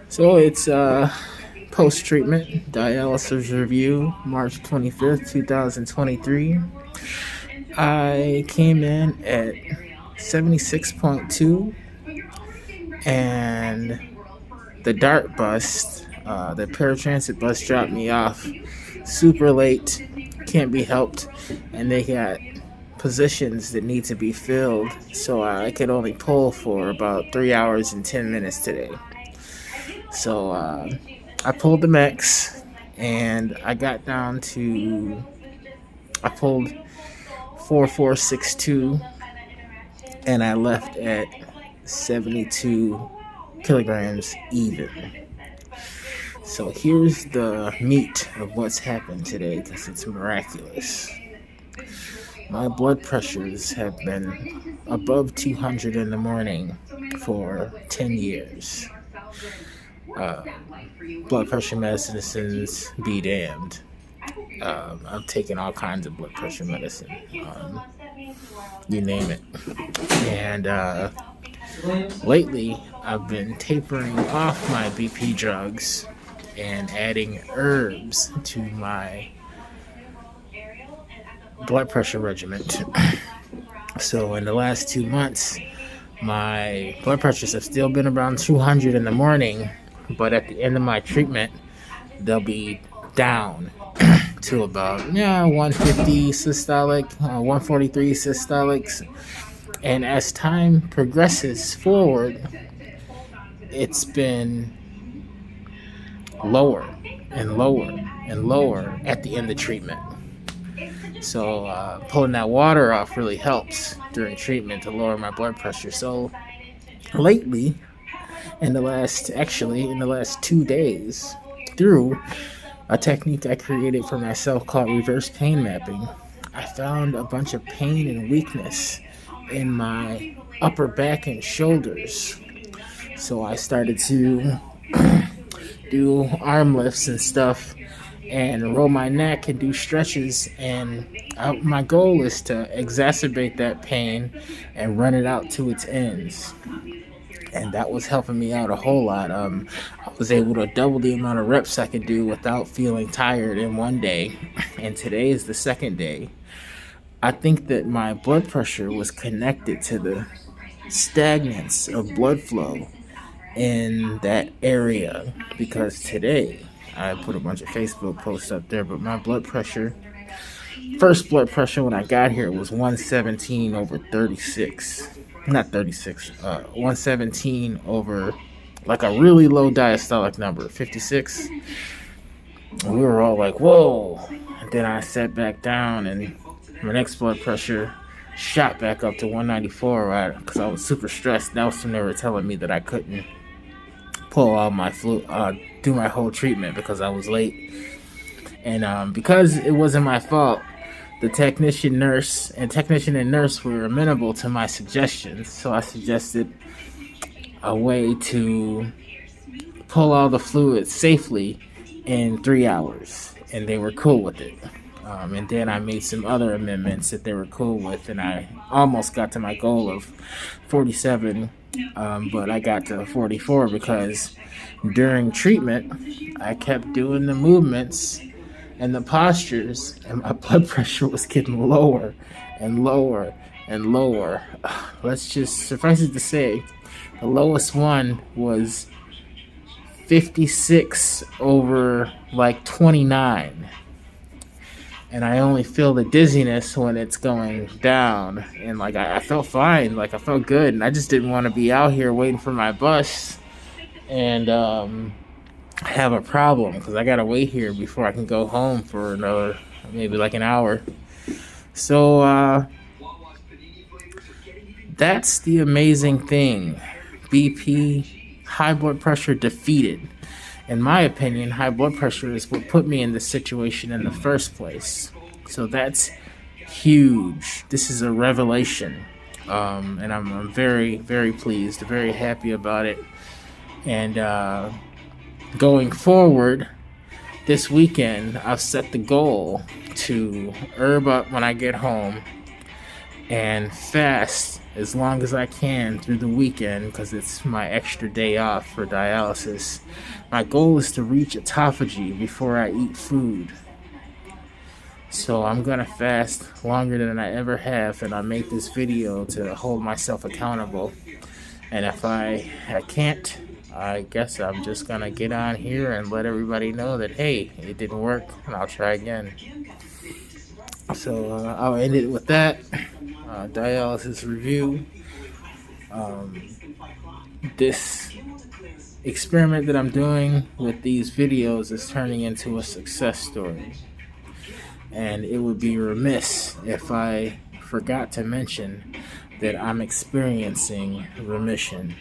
So it's post-treatment dialysis review, March 25th, 2023. I came in at 76.2, and the DART bus, the paratransit bus, dropped me off super late. Can't be helped, and they got positions that need to be filled, so I could only pull for about 3 hours and 10 minutes today. So I pulled the max, and I got down to, I pulled 4462, and I left at 72 kilograms even. So here's the meat of what's happened today, because it's miraculous. My blood pressures have been above 200 in the morning for 10 years. Uh, Blood pressure medicines be damned. I've taken all kinds of blood pressure medicine, you name it. And lately, I've been tapering off my BP drugs and adding herbs to my blood pressure regimen. So in the last 2 months, my blood pressures have still been around 200 in the morning, but at the end of my treatment, they'll be down to about 150 systolic, 143 systolics. And as time progresses forward, it's been lower and lower and lower at the end of treatment. So pulling that water off really helps during treatment to lower my blood pressure. So lately, in the last 2 days, through a technique I created for myself called reverse pain mapping, I found a bunch of pain and weakness in my upper back and shoulders. So I started to do arm lifts and stuff and roll my neck and do stretches, and my goal is to exacerbate that pain and run it out to its ends. And that was helping me out a whole lot. I was able to double the amount of reps I could do without feeling tired in one day, and today is the second day. I think that my blood pressure was connected to the stagnance of blood flow in that area, because today I put a bunch of Facebook posts up there, but my first blood pressure when I got here was 117 over 36. Not 36, 117 over like a really low diastolic number, 56. And we were all like, whoa. And then I sat back down, and my next blood pressure shot back up to 194, right? Because I was super stressed. That was when they were telling me that I couldn't pull out my do my whole treatment because I was late. And because it wasn't my fault, the technician and nurse were amenable to my suggestions. So I suggested a way to pull all the fluid safely in 3 hours, and they were cool with it. And then I made some other amendments that they were cool with, and I almost got to my goal of 47, but I got to 44 because during treatment, I kept doing the movements and the postures, and my blood pressure was getting lower and lower and lower. Let's just suffice it to say, the lowest one was 56 over like 29. And I only feel the dizziness when it's going down. And like I felt fine, like I felt good, and I just didn't want to be out here waiting for my bus and have a problem, because I gotta wait here before I can go home for another maybe like an hour. So that's the amazing thing. BP, high blood pressure defeated. In my opinion, high blood pressure is what put me in this situation in the first place. So that's huge. This is a revelation. And I'm very, very pleased, very happy about it. And going forward, this weekend, I've set the goal to herb up when I get home and fast as long as I can through the weekend because it's my extra day off for dialysis. My goal is to reach autophagy before I eat food. So I'm gonna fast longer than I ever have, and I make this video to hold myself accountable. And if I can't, I guess I'm just gonna get on here and let everybody know that, hey, it didn't work, and I'll try again. So I'll end it with that dialysis review. This experiment that I'm doing with these videos is turning into a success story. And it would be remiss if I forgot to mention that I'm experiencing remission.